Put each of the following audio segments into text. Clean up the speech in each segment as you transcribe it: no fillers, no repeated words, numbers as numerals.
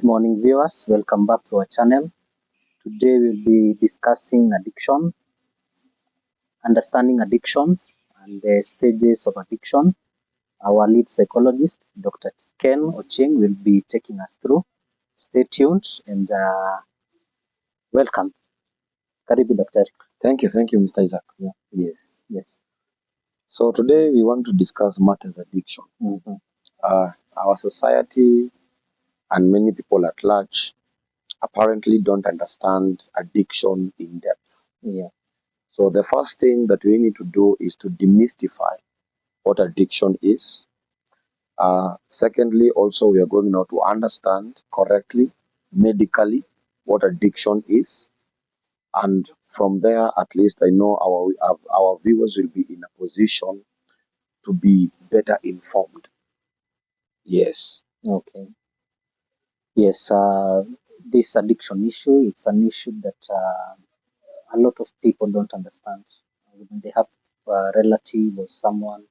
Good morning, viewers. Welcome back to our channel. Today we'll be discussing addiction, understanding addiction, and the stages of addiction. Our lead psychologist, Dr. Ken Ochieng, will be taking us through. Stay tuned and welcome. Karibu, Doctor. Thank you, Mr. Isaac. Yeah. Yes. So today we want to discuss matters addiction. Our society and many people at large apparently don't understand addiction in depth. Yeah. So the first thing that we need to do is to demystify what addiction is. Secondly, also we are going now to understand correctly, medically, what addiction is. And from there, at least I know our viewers will be in a position to be better informed. Yes. Okay. Yes. This addiction issue, it's an issue that a lot of people don't understand. They have a relative or someone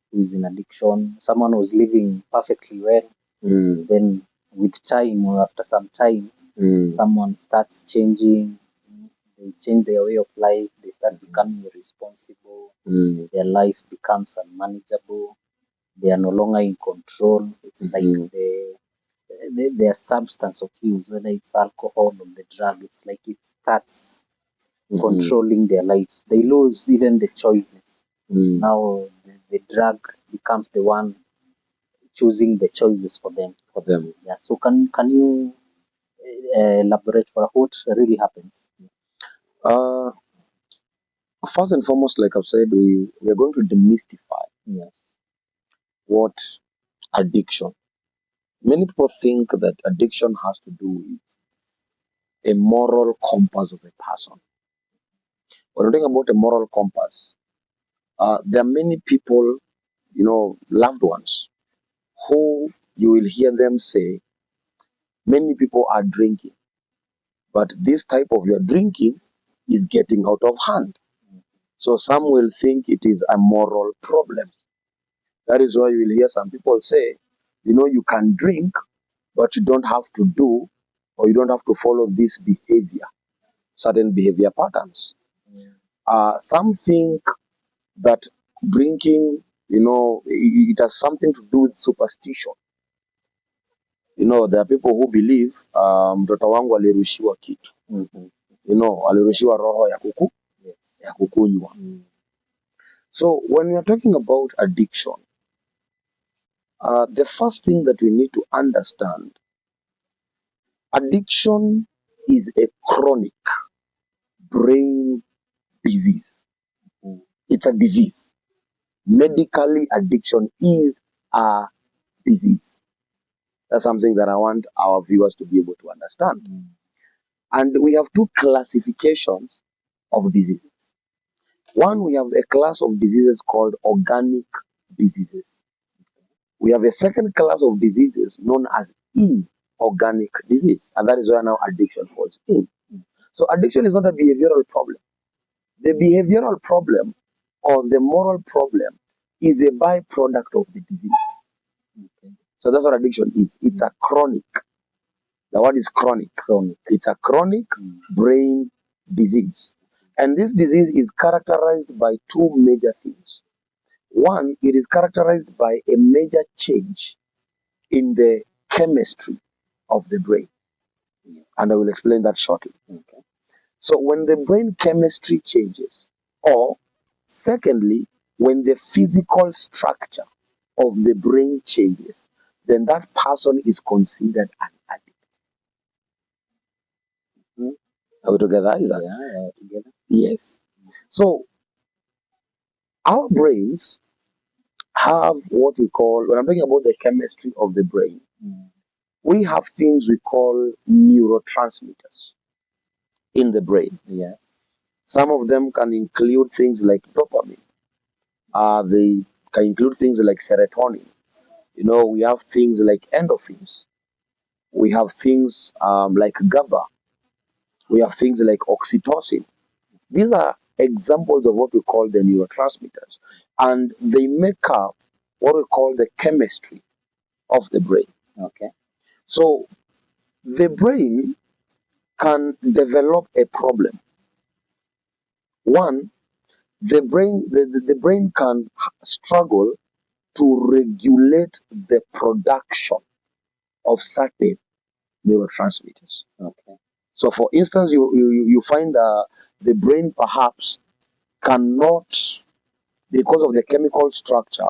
who is in addiction, someone who's living perfectly well. Then with time or after some time, someone starts changing. They change their way of life. They start becoming irresponsible. Their life becomes unmanageable. They are no longer in control. It's like their substance of use, whether it's alcohol or the drug, it's like it starts controlling their lives. They lose even the choices. Now the drug becomes the one choosing the choices for them. Yeah. So can you elaborate for what really happens? First and foremost, like I've said, we are going to demystify what addiction. Many people think that addiction has to do with a moral compass of a person. When we're talking about a moral compass, there are many people, loved ones, who you will hear them say, many people are drinking, but this type of your drinking is getting out of hand. So some will think it is a moral problem. That is why you will hear some people say, you can drink, but you don't have to do, or you don't have to follow this behavior, certain behavior patterns. Some think that drinking, it has something to do with superstition. There are people who believe mtoto wangu alirushiwa kitu. Alirushiwa roho ya kukunywa. So when we are talking about addiction, the first thing that we need to understand, addiction is a chronic brain disease. It's a disease. Medically, addiction is a disease. That's something that I want our viewers to be able to understand. And we have two classifications of diseases. One, we have a class of diseases called organic diseases. We have a second class of diseases known as inorganic disease, and that is where now addiction falls in. So addiction is not a behavioral problem. The behavioral problem or the moral problem is a byproduct of the disease. So that's what addiction is. It's a chronic. The word is chronic. It's a chronic brain disease. And this disease is characterized by two major things. One, it is characterized by a major change in the chemistry of the brain. And I will explain that shortly. Okay. So when the brain chemistry changes, or secondly, when the physical structure of the brain changes, then that person is considered an addict. Are we together? Yeah, together. Yes. So our brains have what we call, when I'm talking about the chemistry of the brain, we have things we call neurotransmitters in the brain. Yes. Some of them can include things like dopamine. They can include things like serotonin. We have things like endorphins. We have things like GABA. We have things like oxytocin. These are examples of what we call the neurotransmitters. And they make up what we call the chemistry of the brain. Okay. So the brain can develop a problem. One, the brain can struggle to regulate the production of certain neurotransmitters. Okay. So, for instance, you find the brain perhaps cannot, because of the chemical structure,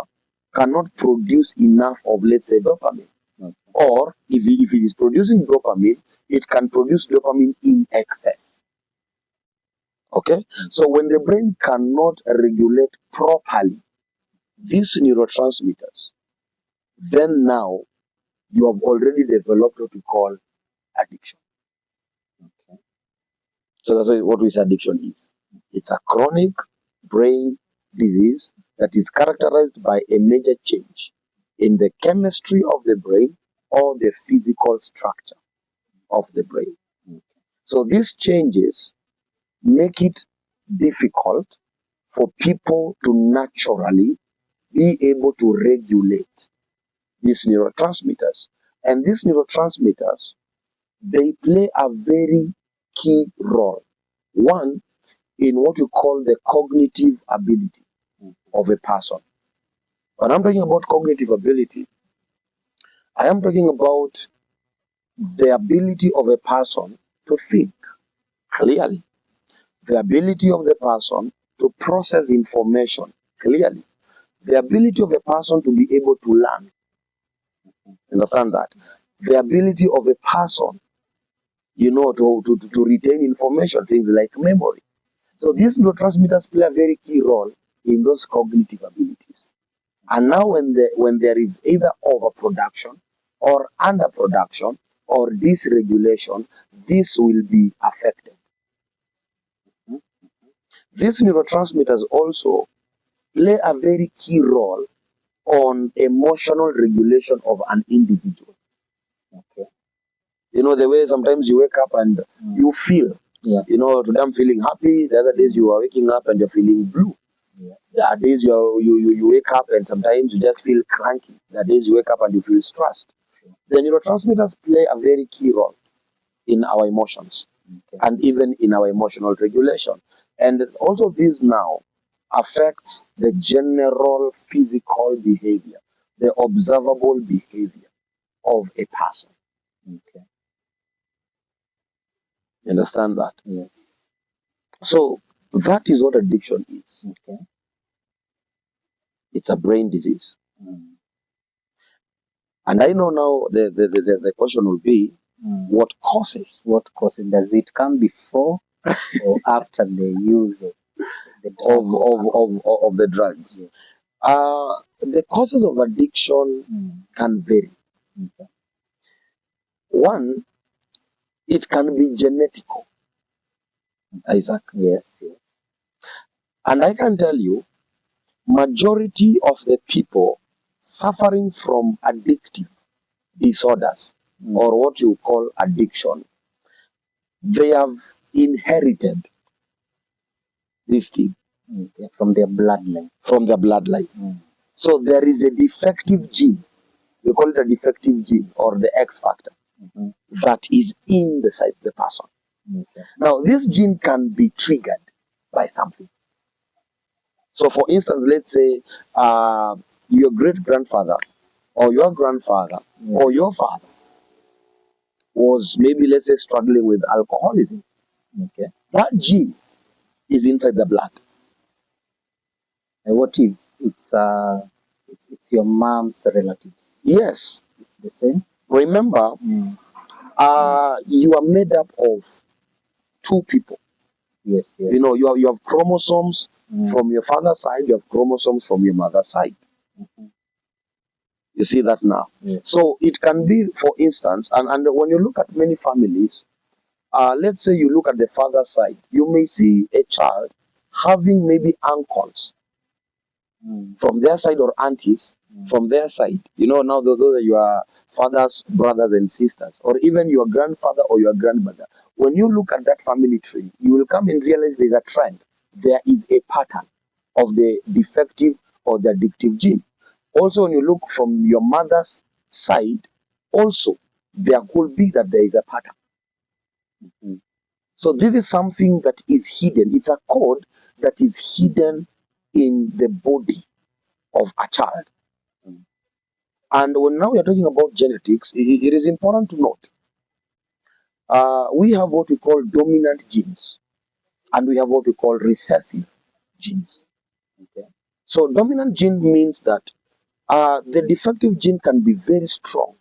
cannot produce enough of, let's say, dopamine. Okay. Or if it is producing dopamine, it can produce dopamine in excess. Okay? So when the brain cannot regulate properly these neurotransmitters, then now you have already developed what we call addiction. Okay. So that's what we say addiction is. It's a chronic brain disease that is characterized by a major change in the chemistry of the brain or the physical structure of the brain. Okay. So these changes make it difficult for people to naturally be able to regulate these neurotransmitters. And these neurotransmitters, they play a very key role. One, in what you call the cognitive ability of a person. When I'm talking about cognitive ability, I am talking about the ability of a person to think clearly, the ability of the person to process information clearly, the ability of a person to be able to learn. Understand that? The ability of a person, to retain information, things like memory. So these neurotransmitters play a very key role in those cognitive abilities. And now when there is either overproduction or underproduction or dysregulation, this will be affected. These neurotransmitters also play a very key role on emotional regulation of an individual. Okay. The way sometimes you wake up and you feel, Yeah. today I'm feeling happy, the other days you are waking up and you're feeling blue. Yes. There are days you wake up and sometimes you just feel cranky. There are days you wake up and you feel stressed. The neurotransmitters play a very key role in our emotions and even in our emotional regulation. And also this now affects the general physical behavior, the observable behavior of a person. Okay. You understand that? Yes. So that is what addiction is. Okay. It's a brain disease. Mm. And I know now the question will be, what causes? What causes? Does it come before or after the use of the drug of the drugs? Yes. The causes of addiction can vary. Okay. One, it can be genetical, Isaac. Yes. Yes. And I can tell you, majority of the people suffering from addictive disorders or what you call addiction, they have inherited this thing Okay. From their bloodline. So there is a defective gene. We call it a defective gene or the X factor that is in the person. Okay. Now, this gene can be triggered by something. So, for instance, let's say your great grandfather or your grandfather or your father was maybe, let's say, struggling with alcoholism. Okay. That gene is inside the blood. And what if it's your mom's relatives? Yes. It's the same. Remember, you are made up of two people. Yes. Yes. You have chromosomes from your father's side, you have chromosomes from your mother's side. You see that now? Yes. So it can be, for instance, and when you look at many families, let's say you look at the father's side, you may see a child having maybe uncles from their side or aunties from their side. Now those are your father's brothers and sisters, or even your grandfather or your grandmother. When you look at that family tree, you will come and realize there's a trend. There is a pattern of the defective or the addictive gene. Also, when you look from your mother's side, also there could be that there is a pattern. So this is something that is hidden. It's a code that is hidden in the body of a child. And when now we are talking about genetics, it is important to note we have what we call dominant genes, and we have what we call recessive genes. Okay. So dominant gene means that the defective gene can be very strong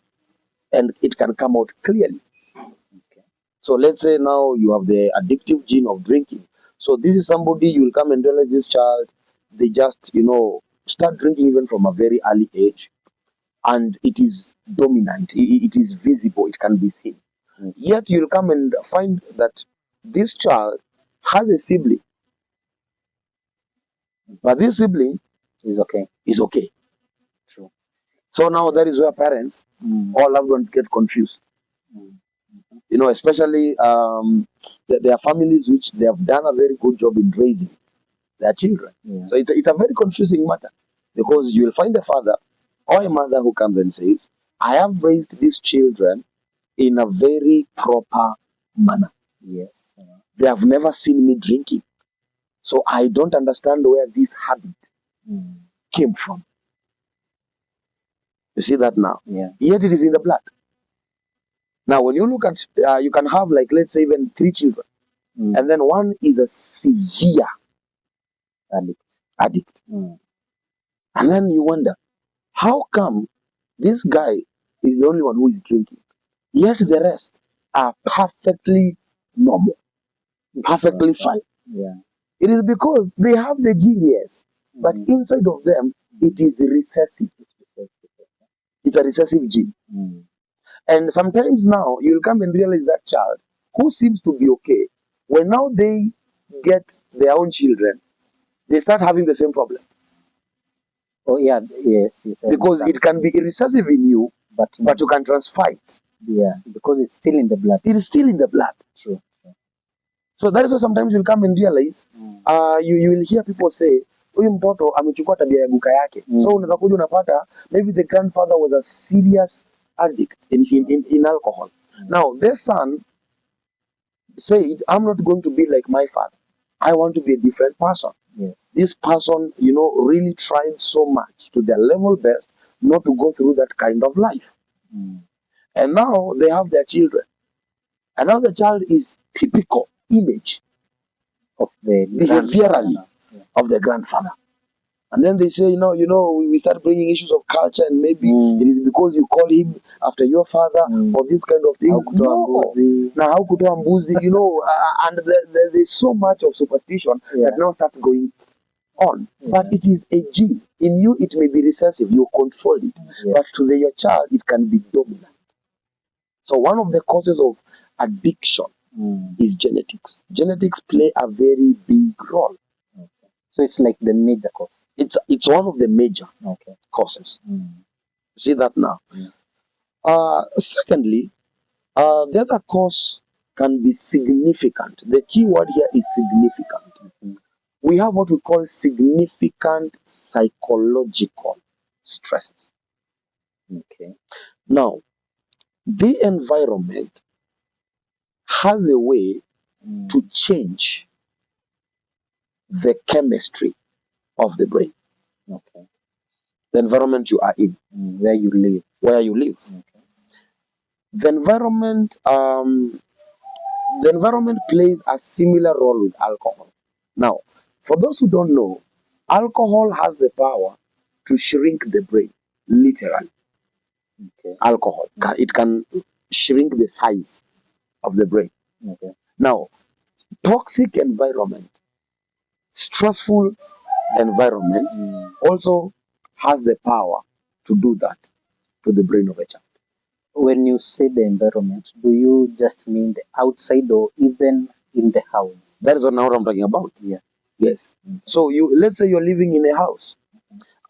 and it can come out clearly. Okay. So let's say now you have the addictive gene of drinking. So this is somebody you will come and realize this child, they just, start drinking even from a very early age. And it is dominant, it is visible, it can be seen. Yet you'll come and find that this child has a sibling, but this sibling Is okay. is okay. True. So now that is where parents or loved ones get confused. Especially there are families which they have done a very good job in raising their children. Yeah. So it's a very confusing matter, because you will find a father or a mother who comes and says, I have raised these children in a very proper manner. Yes. They have never seen me drinking. So I don't understand where this habit came from. You see that now? Yeah. Yet it is in the blood. Now, when you look at, you can have, like, let's say even 3 children, and then one is a severe addict. And then you wonder, how come this guy is the only one who is drinking, yet the rest are perfectly normal, perfectly fine? Yeah. It is because they have the gene, yes, but inside of them, it is recessive. It's a recessive gene. And sometimes now you'll come and realize that child who seems to be okay, when now they get their own children, they start having the same problem. Oh yeah, yes. Because it can be recessive in you, but you can transfer it. Yeah, because it's still in the blood. It is still in the blood. True. So that is why sometimes you'll come and realize, you will hear people say, huyu mtoto amechukua tabia ya guka yake. So unaweza kuja unapata maybe the grandfather was a serious addict in alcohol. Now this son said, I'm not going to be like my father. I want to be a different person. Yes. This person, really tried so much to their level best not to go through that kind of life. And now they have their children. And now the child is typical image of the behaviorally of the grandfather. And then they say, we start bringing issues of culture, and maybe it is because you call him after your father or this kind of thing. Now, how could mbuzi, and there's so much of superstition that now starts going on. But it is a gene. In you, it may be recessive. You control it. But to your child, it can be dominant. So one of the causes of addiction is genetics. Genetics play a very big role. So it's like the major cause. It's one of the major causes. See that now. Secondly, the other cause can be significant. The key word here is significant. We have what we call significant psychological stresses. Okay. Now, the environment has a way to change the chemistry of the brain. Okay. The environment you are in. Where you live. Where you live. Okay. The environment plays a similar role with alcohol. Now, for those who don't know, alcohol has the power to shrink the brain, literally. Okay. Alcohol, it can shrink the size of the brain. Okay. Now, toxic environment, stressful environment also has the power to do that to the brain of a child. When you say the environment, do you just mean the outside or even in the house? That is what now I'm talking about. Yeah. Yes. Okay. So let's say you're living in a house,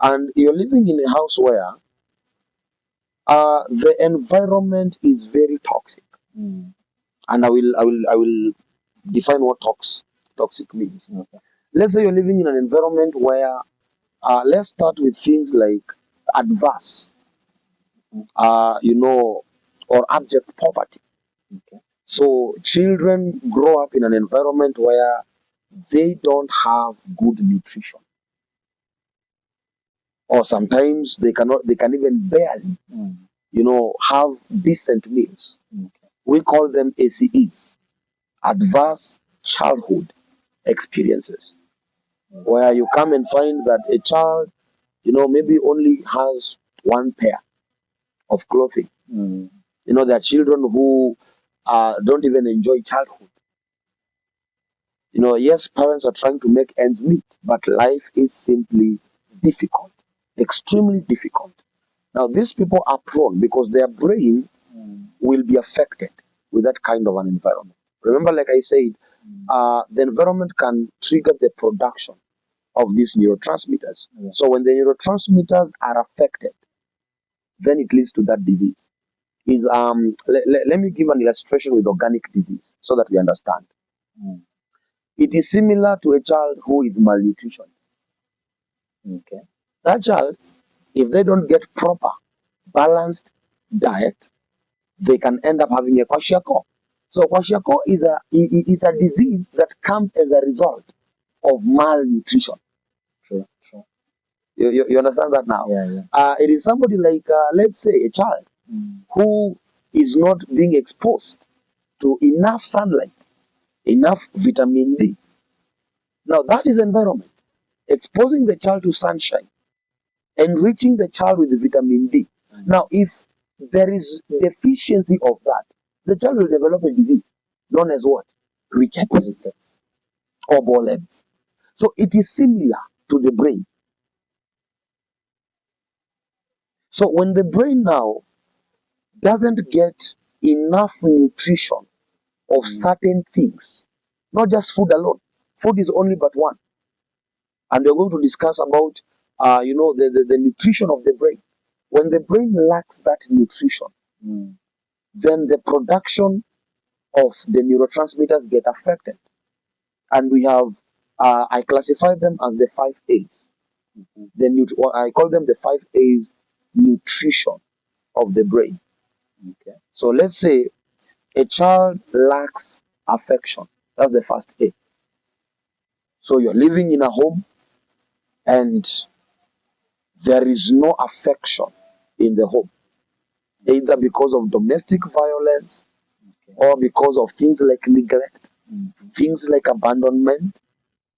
and you're living in a house where the environment is very toxic. And I will define what toxic means. Okay. Let's say you're living in an environment where let's start with things like adverse. or abject poverty. Okay. So children grow up in an environment where they don't have good nutrition, or sometimes they can even barely, have decent meals. Okay. We call them ACEs, adverse childhood experiences, where you come and find that a child, maybe only has one pair of clothing. There are children who don't even enjoy childhood. Yes, parents are trying to make ends meet, but life is simply difficult, extremely difficult. Now, these people are prone because their brain will be affected with that kind of an environment. Remember, like I said, the environment can trigger the production of these neurotransmitters. Yeah. So when the neurotransmitters are affected, then it leads to that disease. Let me give an illustration with organic disease so that we understand. It is similar to a child who is malnutrition. Okay. That child, if they don't get proper, balanced diet, they can end up having a kwashiorkor. So kwashiorkor is a disease that comes as a result of malnutrition. True. You understand that now? Yeah. It is somebody like, let's say, a child who is not being exposed to enough sunlight, enough vitamin D. Now, that is environment. Exposing the child to sunshine, enriching the child with vitamin D. Now, if there is deficiency of that, the child will develop a disease known as what? Rickets or ball heads. So it is similar to the brain. So when the brain now doesn't get enough nutrition of certain things, not just food alone. Food is only but one. And we're going to discuss about, the nutrition of the brain. When the brain lacks that nutrition, then the production of the neurotransmitters get affected. And we have, I classify them as the 5 A's. I call them the 5 A's nutrition of the brain. Okay. So let's say a child lacks affection. That's the first A. So you're living in a home and there is no affection in the home, either because of domestic violence or because of things like neglect, things like abandonment,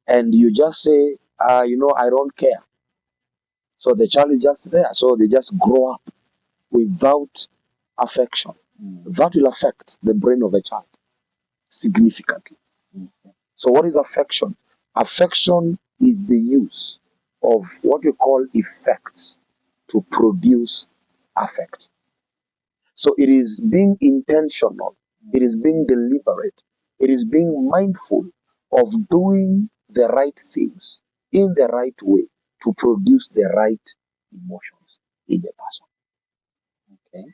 and you just say, I don't care. So the child is just there. So they just grow up without affection. That will affect the brain of a child significantly. So what is affection? Affection is the use of what we call effects to produce affect. So it is being intentional, it is being deliberate, it is being mindful of doing the right things in the right way to produce the right emotions in the person. Okay.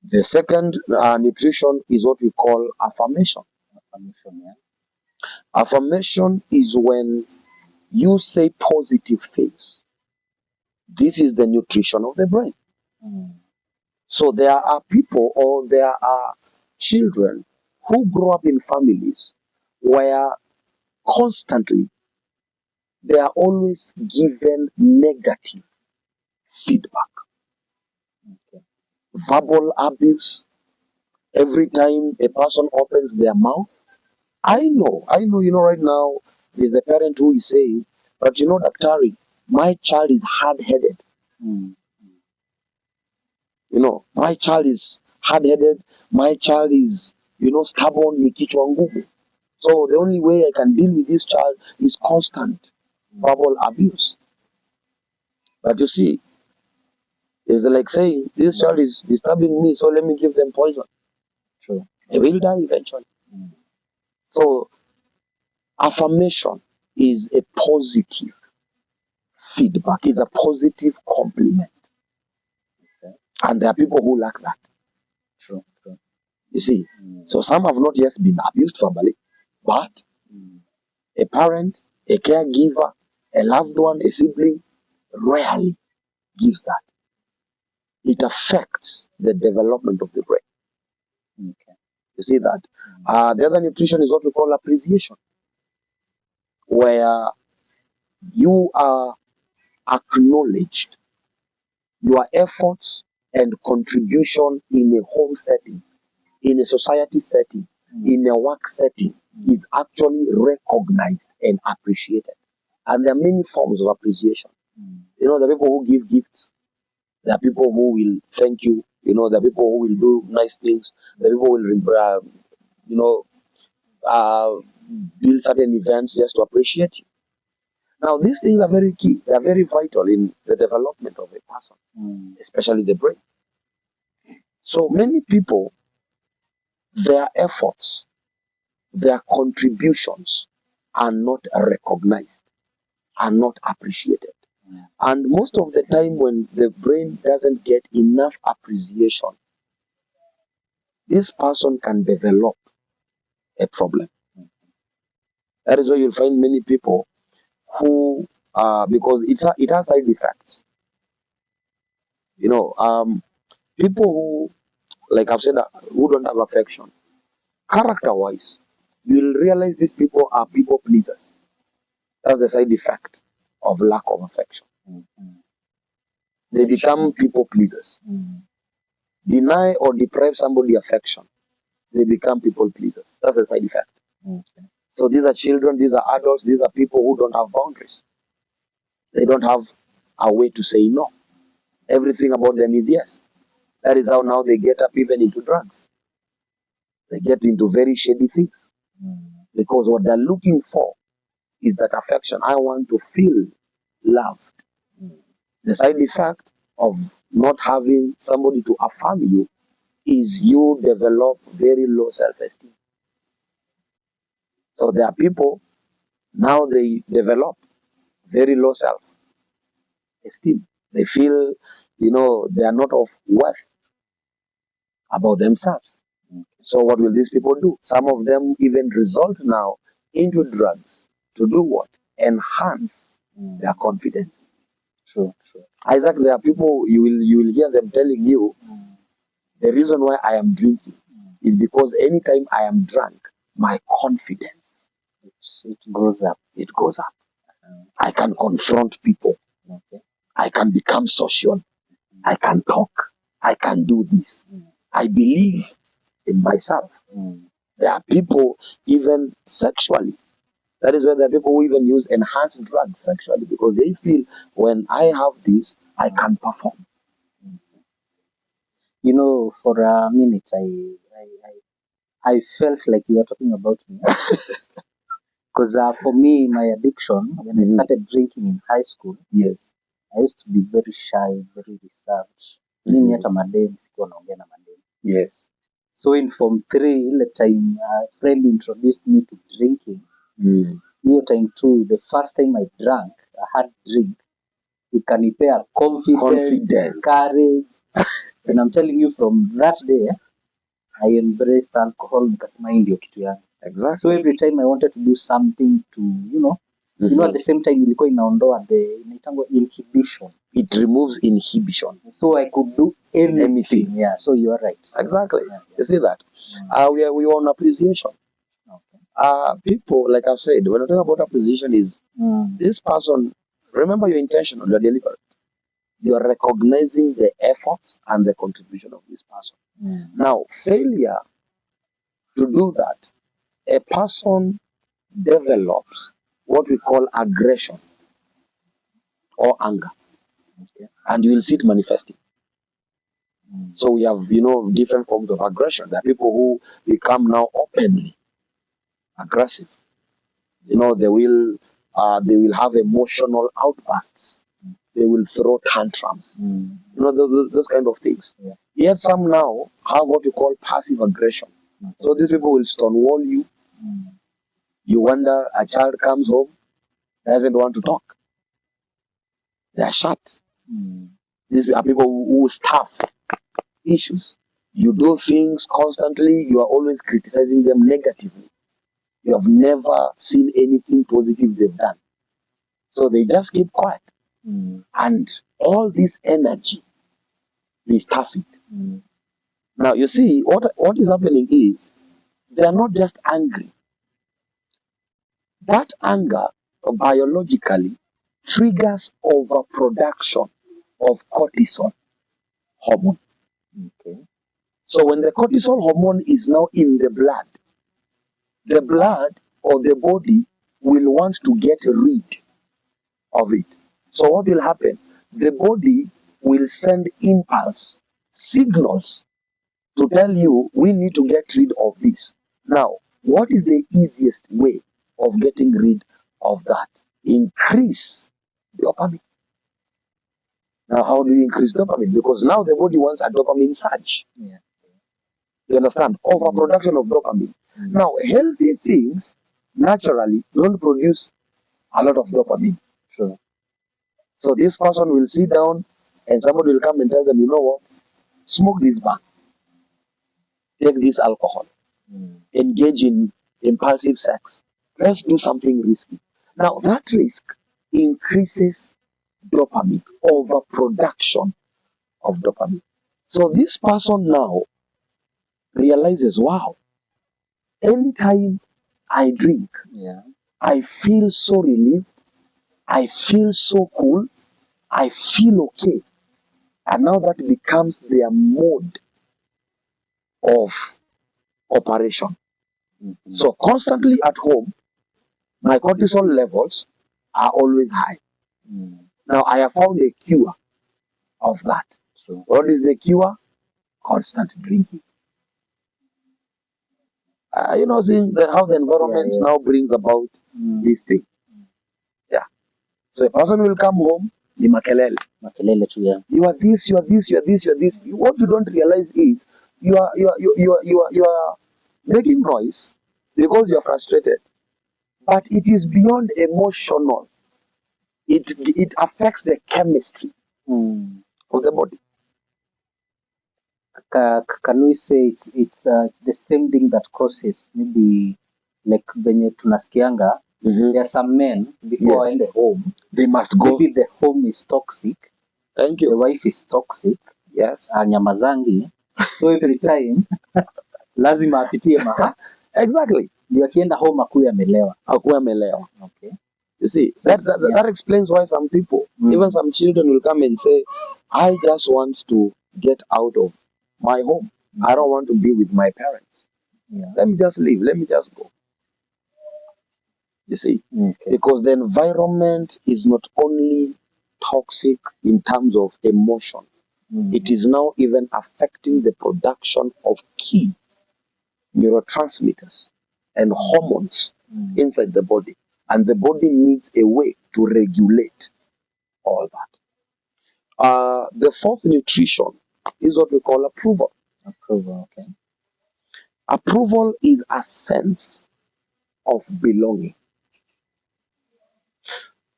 The second nutrition is what we call affirmation. Yeah. Affirmation is when you say positive things. This is the nutrition of the brain. So there are people or there are children who grow up in families where constantly they are always given negative feedback. Okay. Verbal abuse. Every time a person opens their mouth, I know, right now, there's a parent who is saying, but Daktari, my child is hard-headed. My child is hard-headed. My child is, stubborn, ni kichwa ngumu. So the only way I can deal with this child is constant verbal abuse. But you see, it's like saying, this child is disturbing me, so let me give them poison. True. They will die eventually. So affirmation is a positive feedback, is a positive compliment. Okay. And there are people who lack that. True. You see, so some have not yet been abused verbally, but a parent, a caregiver, a loved one, a sibling rarely gives that. it affects the development of the brain. Okay. You see that? The other nutrition is what we call appreciation, where you are acknowledged, your efforts and contribution in a home setting, in a society setting, in a work setting is actually recognized and appreciated. And there are many forms of appreciation. You know, the people who give gifts, there are people who will thank you. You know, there are people who will do nice things. The people will, you know, build certain events just to appreciate you. Now, these things are very key. They are very vital in the development of a person, especially the brain. So many people, their efforts, their contributions are not recognized, are not appreciated. And most of the time when the brain doesn't get enough appreciation, this person can develop a problem. That is why you'll find many people who, because it has side effects. You know, people who, like I've said, who don't have affection, character-wise, you'll realize these people are people pleasers. That's the side effect of lack of affection. They become people pleasers. Deny or deprive somebody affection, they become people pleasers. That's the side effect. So these are children, these are adults, these are people who don't have boundaries. They don't have a way to say no. Everything about them is yes. That is how now they get up even into drugs. They get into very shady things. Because what they're looking for is that affection. I want to feel loved. The side effect of not having somebody to affirm you is you develop very low self-esteem. So there are people, now they develop very low self-esteem. They feel, you know, they are not of worth about themselves. So what will these people do? Some of them even result now into drugs to do what? Enhance their confidence. True. Isaac, there are people you will hear them telling you the reason why I am drinking is because anytime I am drunk, my confidence It goes up. it goes up. I can confront people. Okay. I can become social. I can talk. I can do this. I believe in myself. There are people even sexually. That is why there are people who even use enhanced drugs sexually because they feel when I have this, I can perform. You know, for a minute, I felt like you were talking about me. Because for me, my addiction, when I started drinking in high school, Yes. I used to be very shy, very reserved. Mimi hata madem sikuwa naongea na madem. Yes. So in Form 3, ile time a friend introduced me to drinking, hiyo time too, the first time I drank, a hard drink, ikanipea confidence, courage. And I'm telling you, from that day, I embraced alcohol, nikasema hii ndio kitu yangu. Exactly. So every time I wanted to do something to, you know, at the same time ilikuwa inaondoa inaitangwa inhibition. It removes inhibition. So I could do anything. Yeah, so you are right. Exactly. Yeah. You see that? We want appreciation. Okay. People, like I've said, when I talk about appreciation is this person, remember your intention on your deliberate. You are recognizing the efforts and the contribution of this person. Now, failure to do that, a person develops what we call aggression or anger. Okay. And you will see it manifesting. So we have, different forms of aggression. There are people who become now openly aggressive. They will have emotional outbursts. They will throw tantrums. Those kind of things. Yeah. Yet some now have what you call passive aggression. So these people will stonewall you. You wonder, a child comes home, doesn't want to talk. They are shut. These are people who stuff issues. You do things constantly, you are always criticizing them negatively. You have never seen anything positive they've done. So they just keep quiet. And all this energy They stuff it. Now you see what is happening is they are not just angry. That anger biologically triggers overproduction of cortisol hormone. Okay. So when the cortisol hormone is now in the blood or the body will want to get rid of it. So what will happen? The body will send impulse signals to tell you we need to get rid of this. Now, what is the easiest way of getting rid of that? Increase dopamine. Now, how do you increase dopamine? Because now the body wants a dopamine surge. Yeah. You understand? Overproduction of dopamine. Now, healthy things naturally don't produce a lot of dopamine. Sure. So this person will sit down and somebody will come and tell them, you know what? Smoke this back. Take this alcohol. Engage in impulsive sex. Let's do something risky. Now, that risk increases dopamine, overproduction of dopamine. So this person now realizes, wow, anytime I drink, Yeah. I feel so relieved, I feel so cool, I feel okay. And now that becomes their mode of operation. So constantly at home, my cortisol levels are always high. Now I have found a cure of that. Sure. What is the cure? Constant drinking. Seeing how the environment now brings about this thing. Yeah. So a person will come home, ni makelele. Makelele tu, yeah. You are this, you are this, you are this, you are this. What you don't realize is you are making noise because you are frustrated. But it is beyond emotional. It affects the chemistry of the body. Can we say it's the same thing that causes maybe like venye tunasikianga there are some men before Yes. in the home They must go. maybe the home is toxic, Thank the you. wife is toxic, Yes. nyamazangi, so every time lazima apitie Exactly. ndio akienda home akuwe amelewa. Okay. You see, that explains why some people, even some children, will come and say, I just want to get out of my home. I don't want to be with my parents. Yeah. Let me just leave. Let me just go. You see, Okay. because the environment is not only toxic in terms of emotion, it is now even affecting the production of key neurotransmitters and hormones inside the body. And the body needs a way to regulate all that. The fourth nutrition is what we call approval. Approval, okay. Approval is a sense of belonging.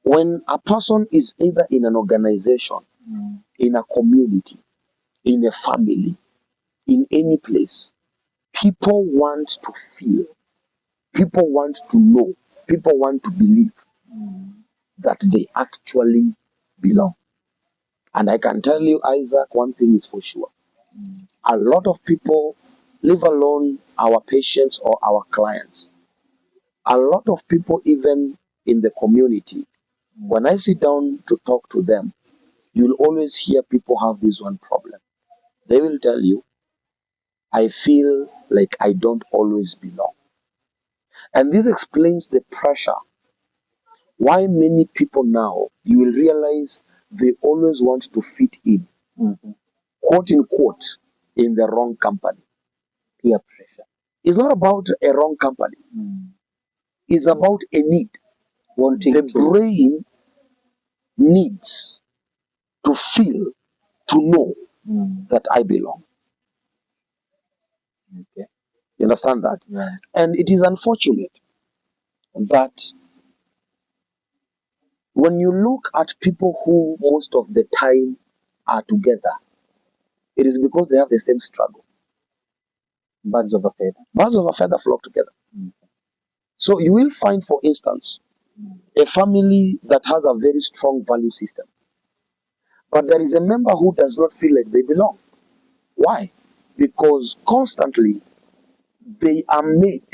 When a person is either in an organization, in a community, in a family, in any place, people want to feel, people want to know, people want to believe that they actually belong. And I can tell you, Isaac, one thing is for sure. A lot of people, leave alone our patients or our clients, a lot of people, even in the community, when I sit down to talk to them, you'll always hear people have this one problem. They will tell you, I feel like I don't always belong. And this explains the pressure. Why many people now, you will realize they always want to fit in, quote unquote, in the wrong company. Peer pressure. It's not about a wrong company. It's about a need. Wanting the to. brain needs to feel, to know that I belong. Okay. You understand that? Yeah. And it is unfortunate that when you look at people who most of the time are together, it is because they have the same struggle. Birds of a feather. Birds of a feather flock together. So you will find, for instance, a family that has a very strong value system. But there is a member who does not feel like they belong. Why? Because constantly they are made.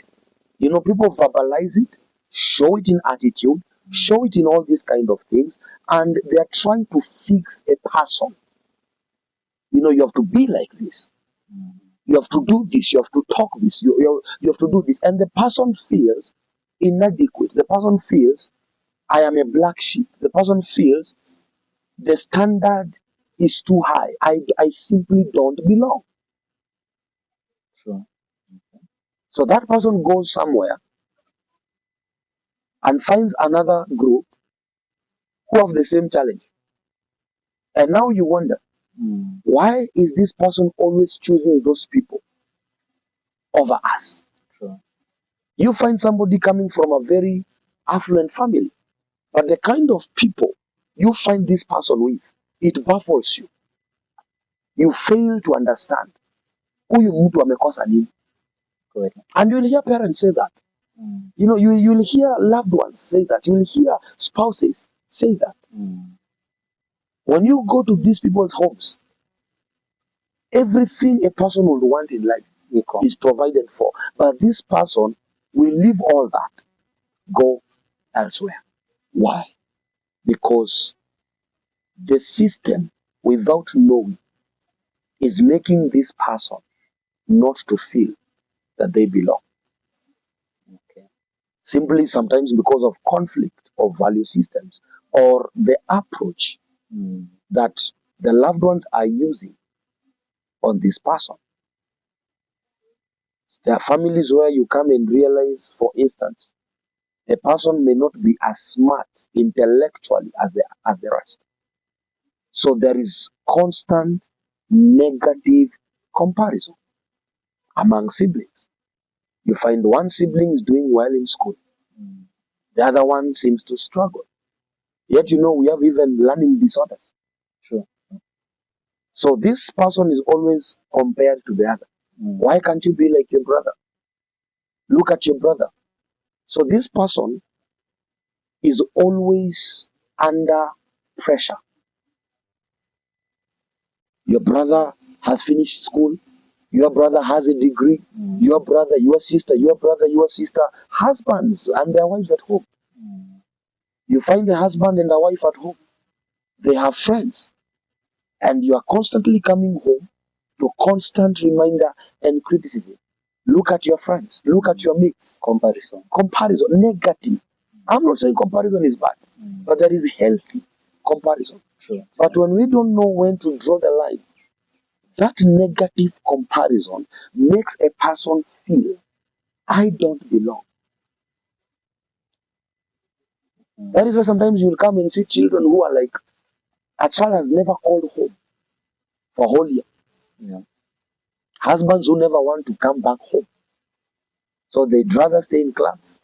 People verbalize it, show it in attitude, show it in all these kind of things, and they are trying to fix a person. You have to be like this. You have to do this. You have to talk this. You have to do this. And the person feels inadequate. The person feels, I am a black sheep. The person feels the standard is too high. I simply don't belong. True. So that person goes somewhere and finds another group who have the same challenge. And now you wonder, why is this person always choosing those people over us? True. You find somebody coming from a very affluent family, but the kind of people you find this person with, it baffles you. You fail to understand. Huyu mtu amekosa nini? Correct. And you'll hear parents say that. You'll hear loved ones say that. You'll hear spouses say that. When you go to these people's homes, everything a person would want in life is provided for. But this person will leave all that, go elsewhere. Why? Because the system, without knowing, is making this person not to feel that they belong. Okay. Simply sometimes because of conflict of value systems or the approach that the loved ones are using on this person. There are families where you come and realize, for instance, a person may not be as smart intellectually as the rest. So there is constant negative comparison among siblings. You find one sibling is doing well in school, the other one seems to struggle. Yet we have even learning disorders. True. So this person is always compared to the other. Why can't you be like your brother? Look at your brother. So this person is always under pressure. Your brother has finished school. Your brother has a degree. Your brother, your sister, your brother, your sister, husbands and their wives at home. You find a husband and a wife at home. They have friends. And you are constantly coming home to constant reminder and criticism. Look at your friends. Look at your mates. Comparison. Comparison. Negative. I'm not saying comparison is bad, but there is healthy comparison. True. But when we don't know when to draw the line, that negative comparison makes a person feel, I don't belong. That is why sometimes you'll come and see children who are like, a child has never called home for a whole year. Yeah. Husbands who never want to come back home. So they'd rather stay in clubs.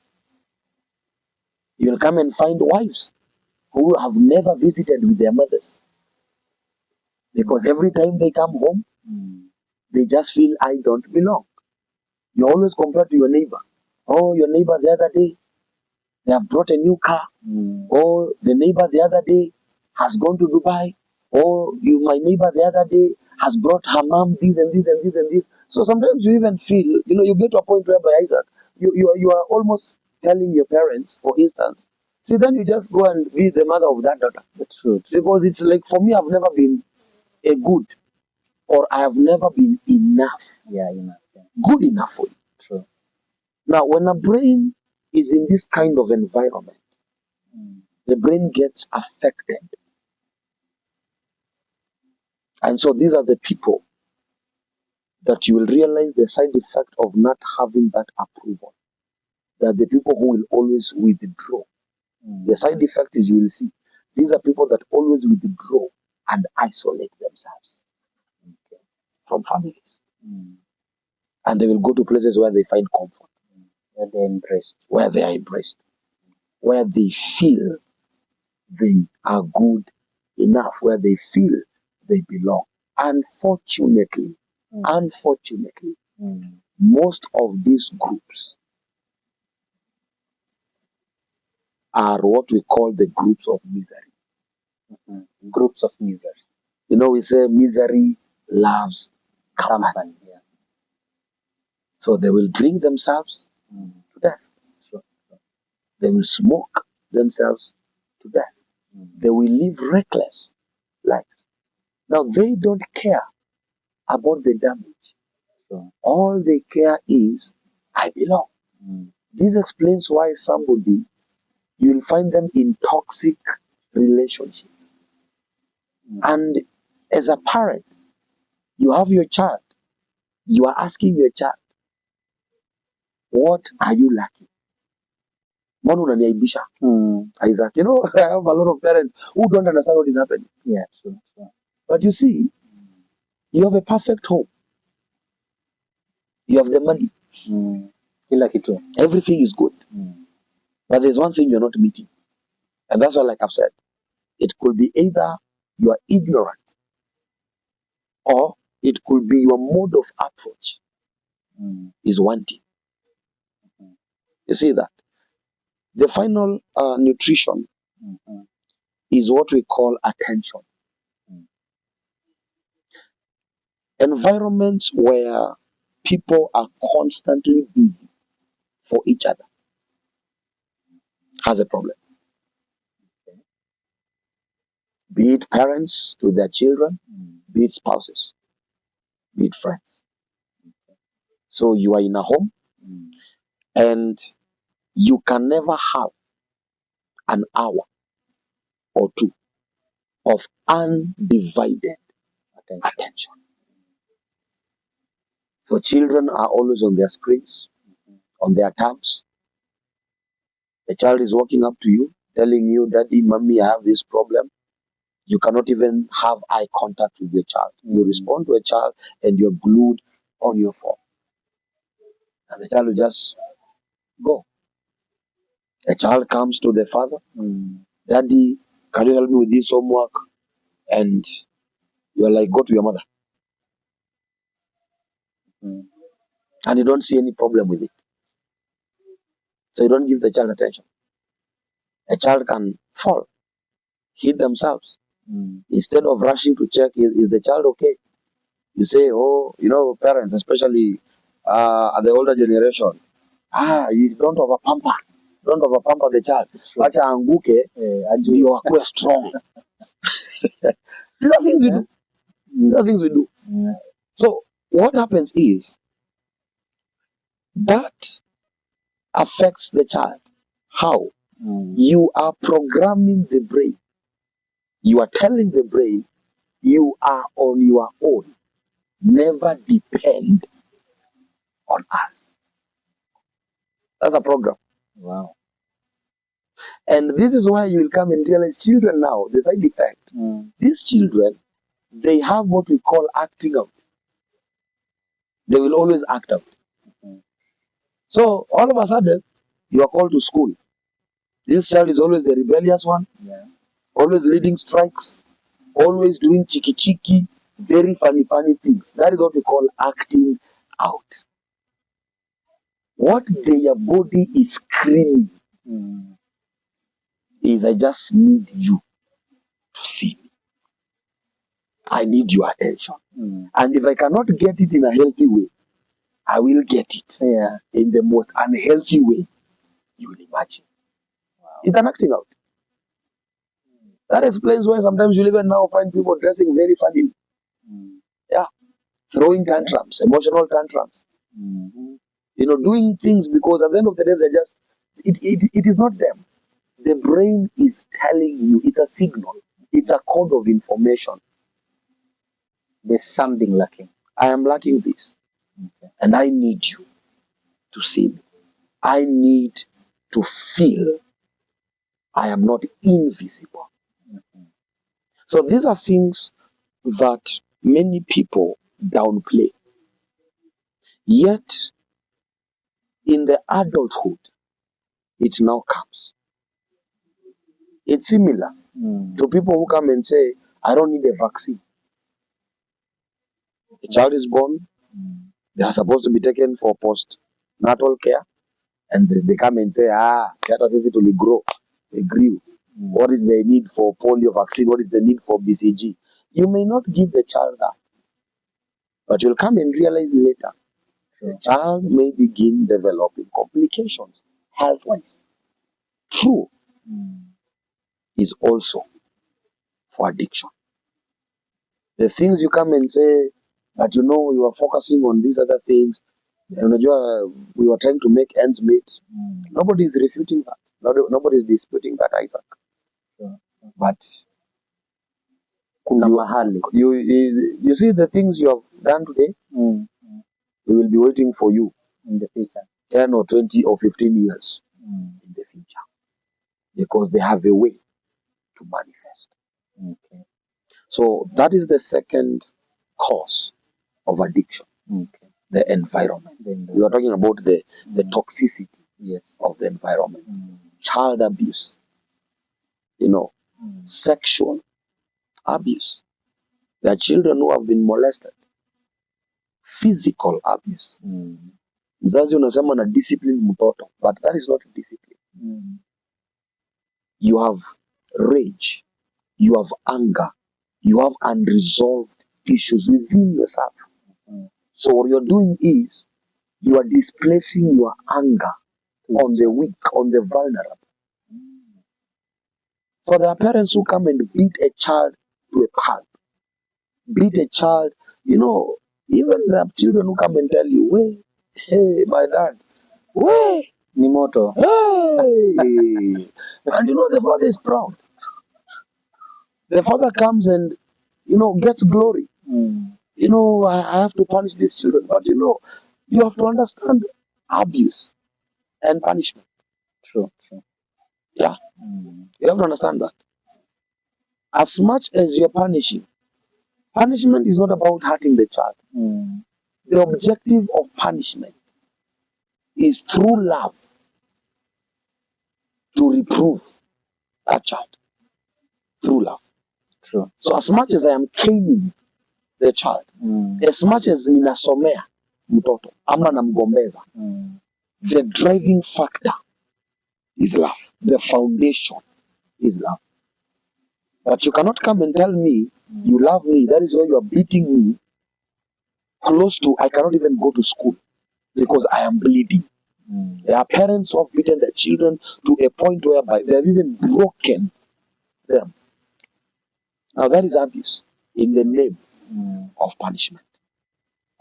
You'll come and find wives who have never visited with their mothers. Because every time they come home, they just feel, I don't belong. You always compare to your neighbor. Oh, your neighbor the other day, they have brought a new car. Or the neighbor the other day has gone to Dubai. Or my neighbor the other day has brought her mom this and this and this and this. So sometimes you even feel, you get to a point whereby, Isaac, you are almost telling your parents, for instance, see, then you just go and be the mother of that daughter. That's true. Because it's like, for me, I've never been a good, or I have never been enough. Yeah, enough. Yeah. Good enough for you. True. Now, when a brain is in this kind of environment, the brain gets affected. And so these are the people that you will realize the side effect of not having that approval. They're the people who will always withdraw. The side effect is, you will see, these are people that always withdraw and isolate themselves from families. And they will go to places where they find comfort. Where they're embraced. Where they are embraced. Where they feel they are good enough, where they feel they belong. Unfortunately, most of these groups are what we call the groups of misery. Groups of misery. You know, we say misery loves company. Company, yeah. So they will drink themselves to death. Sure. They will smoke themselves to death. They will live reckless lives. Now they don't care about the damage. Sure. All they care is, I belong. This explains why somebody, you'll find them in toxic relationships. And as a parent, you have your child. You are asking your child, what are you lacking? Mbona unaniaibisha? Isaac, you know, I have a lot of parents who don't understand what is happening. Yeah, sure. But you see, you have a perfect home. You have the money. Kila kitu. Everything is good. But there's one thing you're not meeting. And that's why, like I've said, it could be either you are ignorant or it could be your mode of approach is wanting. You see that? The final nutrition is what we call attention. Environments where people are constantly busy for each other has a problem. Be it parents to their children, be it spouses, be it friends. So you are in a home and you can never have an hour or two of undivided attention. So children are always on their screens, on their tabs. A child is walking up to you, telling you, Daddy, Mommy, I have this problem. You cannot even have eye contact with your child. You respond to a child and you're glued on your phone. And the child will just go. A child comes to the father, Daddy, can you help me with this homework? And you're like, go to your mother. And you don't see any problem with it. So you don't give the child attention. A child can fall, hit themselves. Instead of rushing to check, is the child okay? You say, oh, you know, parents, especially at the older generation, you don't overpamper. Don't overpamper the child. Acha anguke, you are strong. These are things we do. These are things we do. So what happens is that affects the child. How? You are programming the brain. You are telling the brain you are on your own. Never depend on us. That's a program. Wow. And this is why you will come and realize children now, the side effect. These children, they have what we call acting out. They will always act out. So all of a sudden, you are called to school. This child is always the rebellious one, always leading strikes, always doing cheeky cheeky, very funny things. That is what we call acting out. What their body is screaming is, I just need you to see me. I need your attention. And if I cannot get it in a healthy way, I will get it in the most unhealthy way you will imagine. It's an acting out. That explains why sometimes you'll even now find people dressing very funny. Yeah. Throwing tantrums, emotional tantrums. You know, doing things because at the end of the day, they're just, it is not them. The brain is telling you, it's a signal, it's a code of information. There's something lacking. I am lacking this. And I need you to see me. I need to feel I am not invisible. So these are things that many people downplay. Yet, in the adulthood, it now comes. It's similar to people who come and say, I don't need a vaccine. A child is born, they are supposed to be taken for postnatal care, and they come and say, sasa sisi tuligrow, they grew. What is the need for polio vaccine? What is the need for BCG? You may not give the child that, but you'll come and realize later the child may begin developing complications health-wise. True is also for addiction. The things you come and say, but you are focusing on these other things, and we were trying to make ends meet. Nobody is refuting that. Nobody is disputing that, Isaac. But Kuna mahali. You see the things you have done today, we will be waiting for you in the future. 10 or 20 or 15 years in the future. Because they have a way to manifest. Okay. So that is the second cause of addiction. Okay. The environment. We are talking about the toxicity of the environment. Child abuse, sexual abuse. There are children who have been molested. Physical abuse. Mzazi unasema na discipline mtoto, but that is not discipline. You have rage, you have anger, you have unresolved issues within yourself. So what you're doing is you are displacing your anger on the weak, on the vulnerable. So there are parents who come and beat a child to a pulp. Beat a child, even there are children who come and tell you, hey, my dad, ni moto. Hey! And the father is proud. The father comes and, gets glory. I have to punish these children. But, you have to understand abuse and punishment. True. Yeah. You have to understand that. As much as you're punishing, punishment is not about hurting the child. The objective of punishment is through love to reprove that child. Through love. True. So as much as I am caning the child, as much as ninasomea mtoto ama namgombeza, the driving factor is love. The foundation is love. But you cannot come and tell me you love me, that is why you are beating me close to I cannot even go to school because I am bleeding. There are parents who have beaten their children to a point whereby they have even broken them. Now that is abuse in the name of punishment.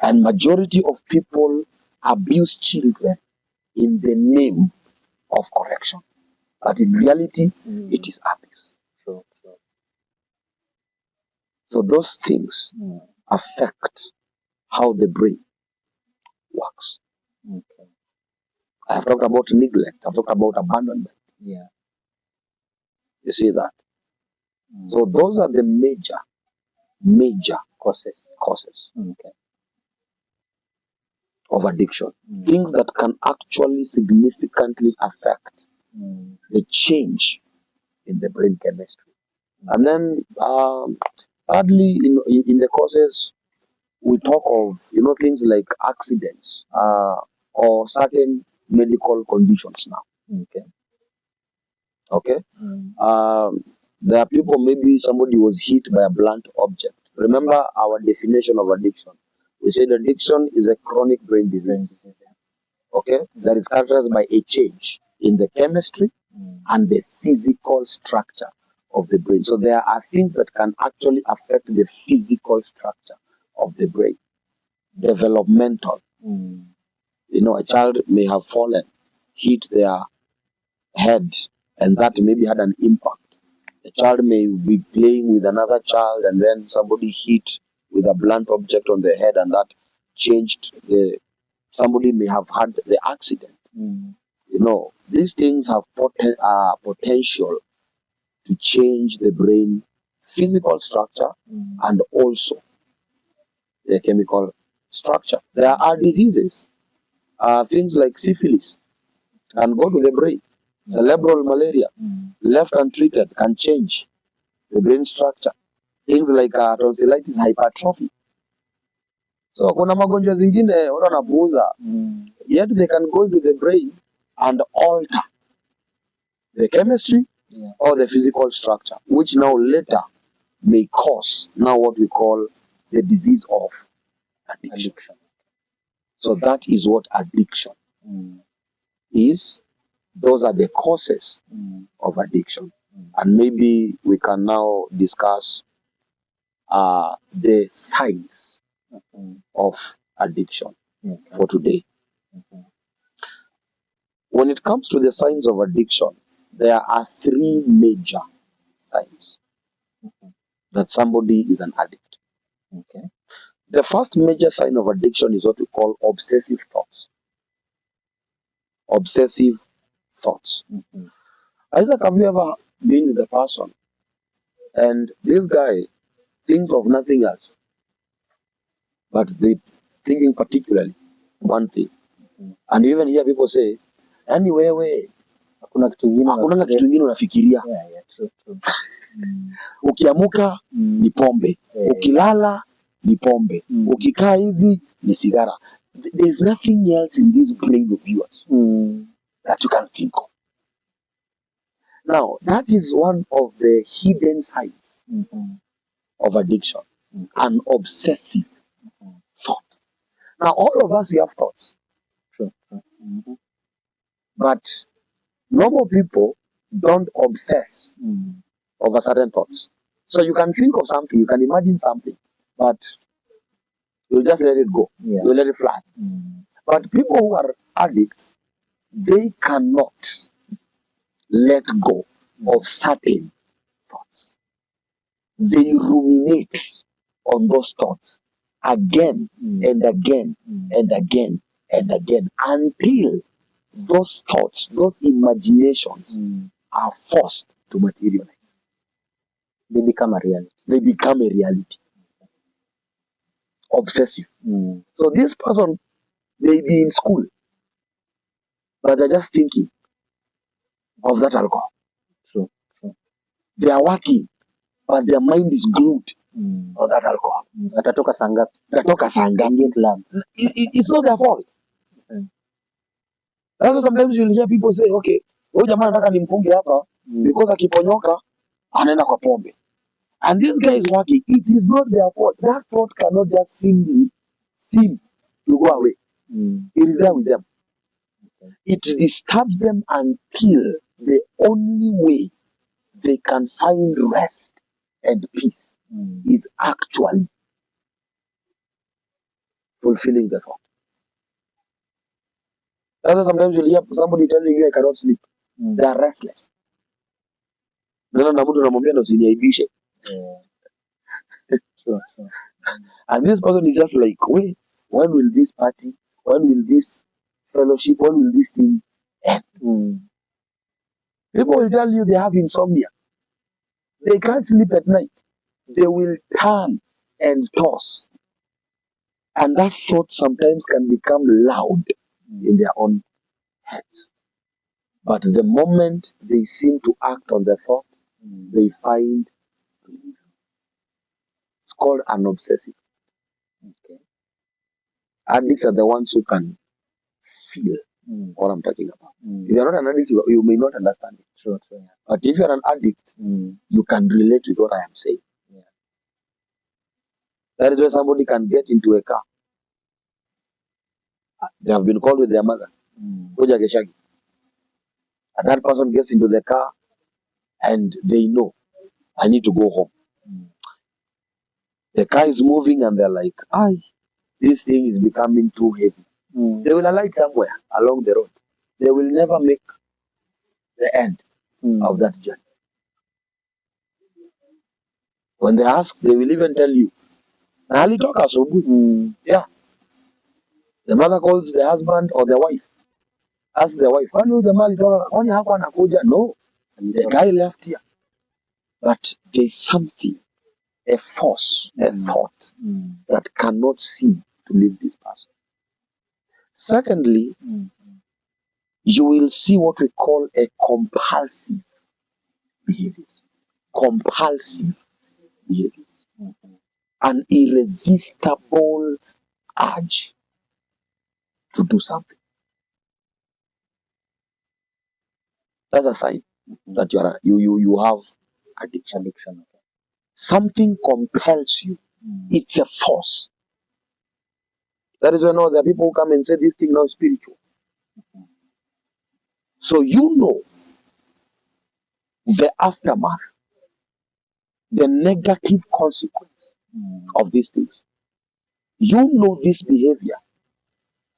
And majority of people abuse children in the name of correction. But in reality, it is abuse. True. So those things affect how the brain works. Okay. I have talked about neglect. I've talked about abandonment. Yeah. You see that? So those are the major causes Okay. of addiction. Things that can actually significantly affect the change in the brain chemistry. And then thirdly, in the causes, we talk of things like accidents or certain medical conditions now. Okay. There are people, maybe somebody was hit by a blunt object. Remember our definition of addiction. We said addiction is a chronic brain disease. Okay, that is characterized by a change in the chemistry and the physical structure of the brain. So there are things that can actually affect the physical structure of the brain. Developmental. A child may have fallen, hit their head, and that maybe had an impact. A child may be playing with another child, and then somebody hit with a blunt object on the head, and that changed somebody may have had the accident. These things have potential to change the brain physical structure and also the chemical structure. There are diseases, things like syphilis can go to the brain. Cerebral malaria, left untreated, can change the brain structure. Things like tonsillitis, hypertrophy. So kuna magonjwa zingine watu wanapuuza, yet they can go into the brain and alter the chemistry or the physical structure, which now later may cause now what we call the disease of addiction. So that is what addiction is. Those are the causes of addiction. And maybe we can now discuss the signs of addiction for today. When it comes to the signs of addiction, there are three major signs that somebody is an addict. The first major sign of addiction is what we call obsessive thoughts. Obsessive thoughts. Isaac, have you ever been with a person and this guy thinks of nothing else, but they thinking particularly one thing? And you even hear people say, yani wewe hakuna kitu kingine unafikiria. Ukiamuka ni pombe, ukilala ni pombe, ukikaa hivi ni sigara. There's nothing else in this brain of yours that you can think of. Now, that is one of the hidden signs of addiction, an obsessive thought. Now, all of us, we have thoughts. But normal people don't obsess over certain thoughts. So you can think of something, you can imagine something, but you'll just let it go. You'll let it fly. But people who are addicts, they cannot let go of certain thoughts. They ruminate on those thoughts again and again and again and again until those thoughts, those imaginations are forced to materialize. They become a reality. Obsessive. So this person may be in school, but they're just thinking of that alcohol. They are working, but their mind is glued on that alcohol. Atatoka sangapi. It's not their fault. That's why sometimes you'll hear people say, okay, huyu jamaa nataka nimfunge hapa because akiponyoka anaenda kwa pombe. And this guy is working. It is not their fault. That thought cannot just seem to go away. It is there with them. It disturbs them until the only way they can find rest and peace is actually fulfilling the thought. That's why sometimes you'll hear somebody telling you, I cannot sleep. They are restless. Neno na mtu namwambia na usiniaibishe. And this person is just like, wait, when will this party, when will this fellowship, when will this thing end? People will tell you they have insomnia. They can't sleep at night. They will turn and toss. And that thought sometimes can become loud in their own heads. But the moment they seem to act on the thought, they find relief. It's called an obsessive. Addicts are the ones who can feel what I'm talking about. If you're not an addict, you may not understand it. But if you're an addict, you can relate with what I am saying. That is why somebody can get into a car. They have been called with their mother. Kuja Geshagi. And that person gets into the car and they know, I need to go home. The car is moving and they're like, this thing is becoming too heavy. They will alight somewhere along the road. They will never make the end of that journey. When they ask, they will even tell you, alitoka asubuhi. Yeah. The mother calls the husband or the wife. Asks the wife, kwani huyu jamaa alitoka, kwani hakuwa anakuja? No. The guy left here. But there's something, a force, a thought that cannot seem to leave this person. Secondly, you will see what we call a compulsive behaviors. Compulsive behaviors. An irresistible urge to do something. That's a sign. that you have addiction. Addiction. Okay. Something compels you. It's a force. That is why now there are people who come and say this thing now is spiritual. So you know the aftermath, the negative consequence of these things. You know this behavior,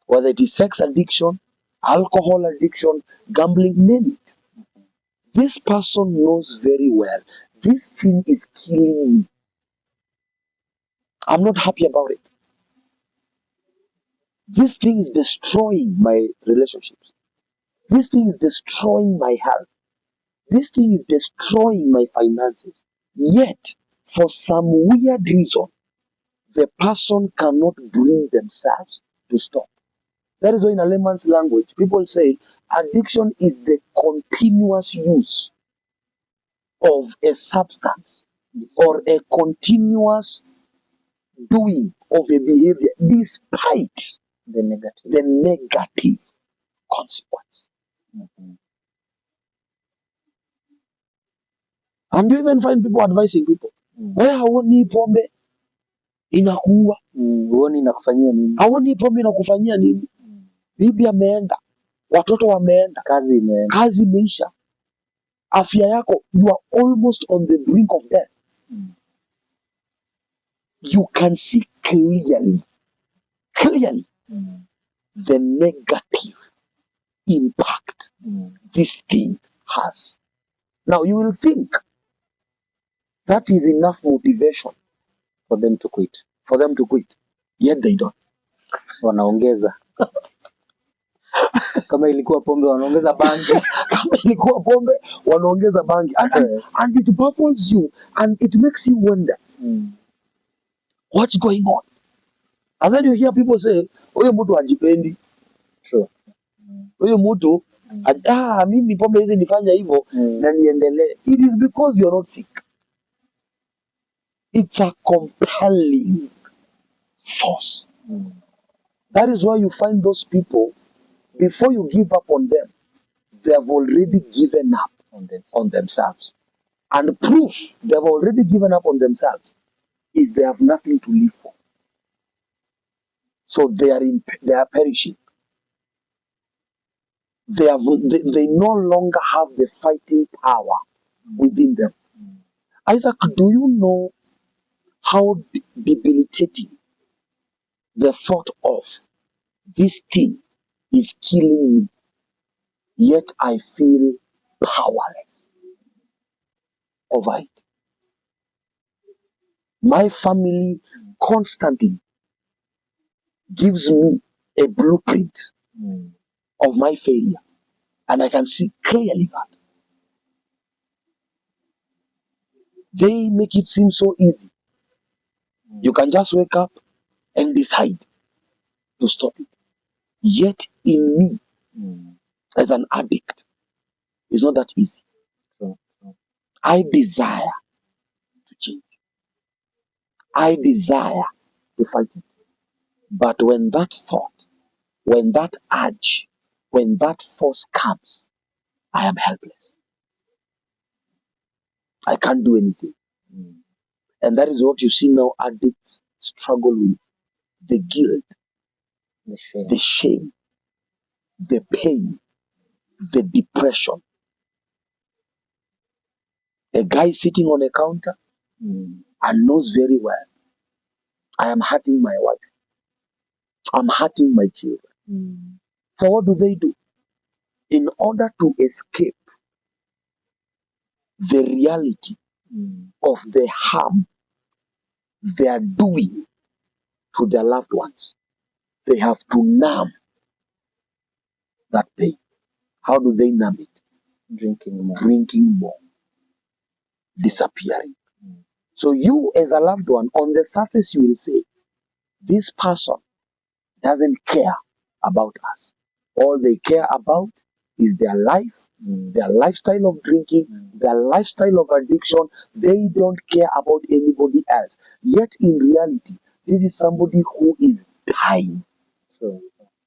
whether it is sex addiction, alcohol addiction, gambling, name it. This person knows very well this thing is killing me. I'm not happy about it. This thing is destroying my relationships. This thing is destroying my health. This thing is destroying my finances. Yet, for some weird reason, the person cannot bring themselves to stop. That is why in a layman's language, people say addiction is the continuous use of a substance or a continuous doing of a behavior despite the negative consequence. And you even find people advising people, wewe hauoni pombe inakuua, Huoni inakufanyia nini? hauoni pombe inakufanyia nini? Bibi ameenda, watoto wameenda, kazi imeisha, afya yako, you are almost on the brink of death. You can see clearly the negative impact this thing has. Now you will think that is enough motivation For them to quit. Yet they don't. Wanaongeza. Kama ilikuwa pombe wanaongeza bangi. Kama ilikuwa pombe wanaongeza bangi. And it baffles you and it makes you wonder what's going on. And then you hear people say, huyo mtu hajipendi. True. Huyo mtu mimi pombe hizi nifanya hivyo na niendelee. It is because you are not sick. It's a compelling force. That is why you find those people, before you give up on them, they have already given up on themselves. And proof they have already given up on themselves is they have nothing to live for. So they are perishing. They no longer have the fighting power within them. Isaac, do you know how debilitating the thought of this thing is killing me, yet I feel powerless over it? My family constantly gives me a blueprint of my failure, and I can see clearly that they make it seem so easy. You can just wake up and decide to stop it. Yet in me, as an addict, it's not that easy. I desire to change. I desire to fight it. But when that thought, when that urge, when that force comes, I am helpless. I can't do anything. And that is what you see now addicts struggle with. The guilt, the shame, the pain, the depression. A guy sitting on a counter and knows very well, I am hurting my wife. I'm hurting my children. So what do? In order to escape the reality of the harm they are doing to their loved ones, they have to numb that pain. How do they numb it? Drinking more. Disappearing. So you as a loved one, on the surface you will say, this person doesn't care about us. All they care about is their life, their lifestyle of drinking, their lifestyle of addiction. They don't care about anybody else. Yet in reality, this is somebody who is dying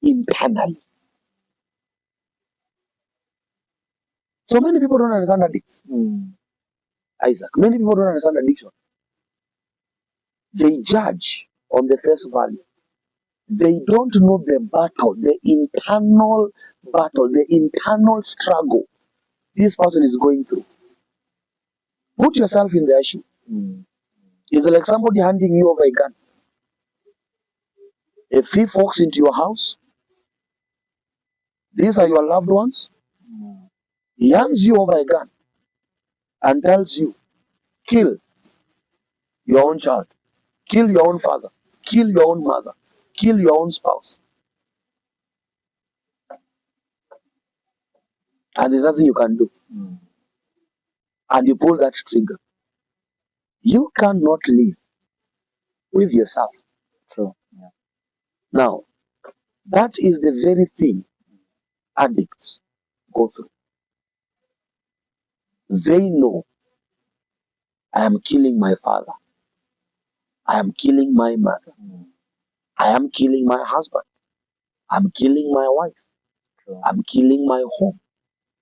internally. So many people don't understand addicts. Isaac, many people don't understand addiction. They judge on the face value. They don't know the battle, the internal struggle this person is going through. Put yourself in their shoe. It's like somebody handing you over a gun. A thief walks into your house. These are your loved ones. He hands you over a gun and tells you, kill your own child, kill your own father, kill your own mother, kill your own spouse. And there's nothing you can do. And you pull that trigger. You cannot live with yourself. True. Yeah. Now, that is the very thing addicts go through. They know, I am killing my father. I am killing my mother. I am killing my husband. I'm killing my wife. True. I'm killing my home.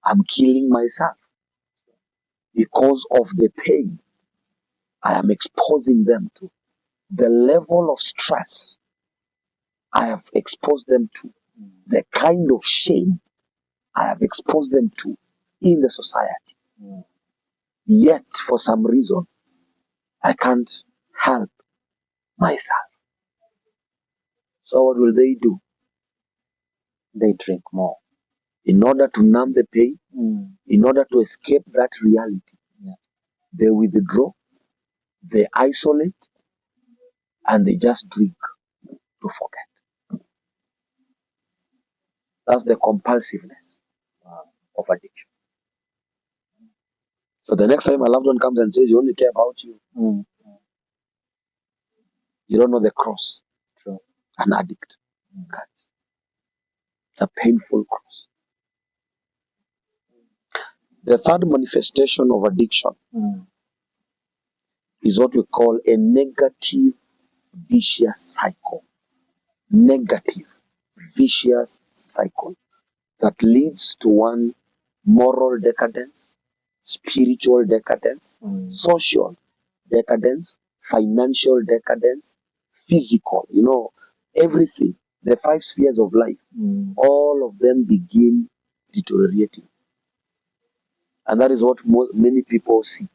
I'm killing myself. Because of the pain I am exposing them to. The level of stress I have exposed them to. The kind of shame I have exposed them to in the society. Yet, for some reason, I can't help myself. So what will they do? They drink more. In order to numb the pain, in order to escape that reality, they withdraw, they isolate, and they just drink to forget. That's the compulsiveness of addiction. So the next time a loved one comes and says, you only care about you, you don't know the cross. True. An addict carries. It's a painful cross. The third manifestation of addiction is what we call a negative vicious cycle. Negative vicious cycle that leads to one, moral decadence, spiritual decadence, social decadence, financial decadence, physical, everything. The 5 spheres of life, all of them begin deteriorating. And that is what many people see.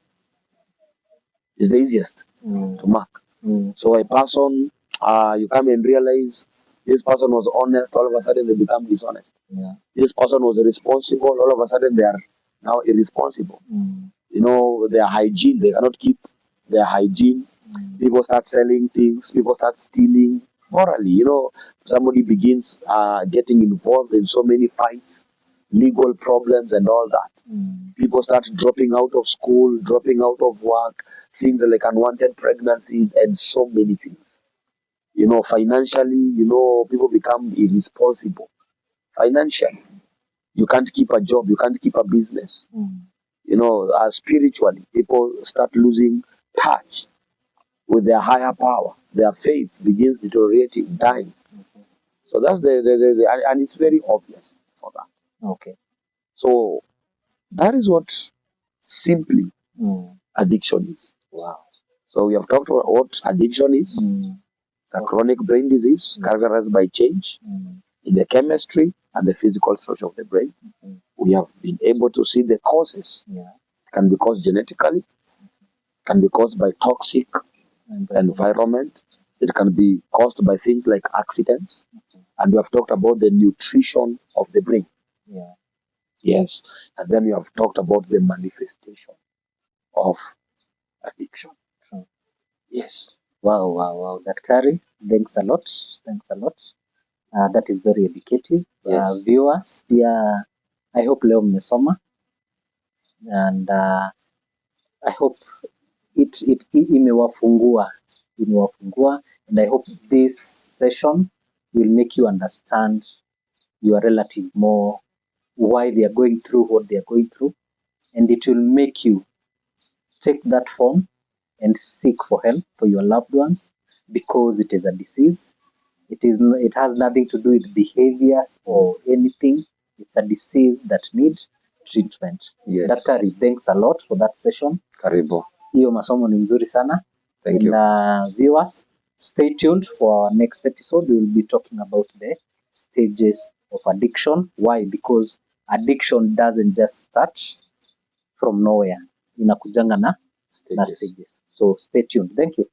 It's the easiest to mark. So a person, you come and realize this person was honest, all of a sudden they become dishonest. This person was responsible, all of a sudden they are now irresponsible. Their hygiene, they cannot keep their hygiene. People start selling things, people start stealing morally. Somebody begins getting involved in so many fights, legal problems and all that. People start dropping out of school, dropping out of work, things like unwanted pregnancies and so many things. Financially, people become irresponsible. Financially, you can't keep a job, you can't keep a business. Spiritually, people start losing touch with their higher power. Their faith begins deteriorating, dying. So that's and it's very obvious for that. Okay. So that is what simply addiction is. Wow. So we have talked about what addiction is. It's a chronic brain disease characterized by change in the chemistry and the physical structure of the brain. We have been able to see the causes. It can be caused genetically, can be caused by toxic environment. It can be caused by things like accidents. And we have talked about the nutrition of the brain. Yes. And then we have talked about the manifestation of addiction. Yes. Wow. Daktari, thanks a lot. That is very educative. Yes. Viewers, pia I hope leo mmesoma and I hope it imewafungua and I hope this session will make you understand your relative more, why they are going through what they are going through, and it will make you take that form and seek for help for your loved ones, because it is a disease. It has nothing to do with behaviors or anything. It's a disease that needs treatment. Yes. Daktari, thanks a lot for that session. Karibu. Hiyo masomo ni mzuri sana. Thank you. Viewers, stay tuned for our next episode. We will be talking about the stages of addiction. Why? Because addiction doesn't just start from nowhere. Inakujanga na stages. So stay tuned. Thank you.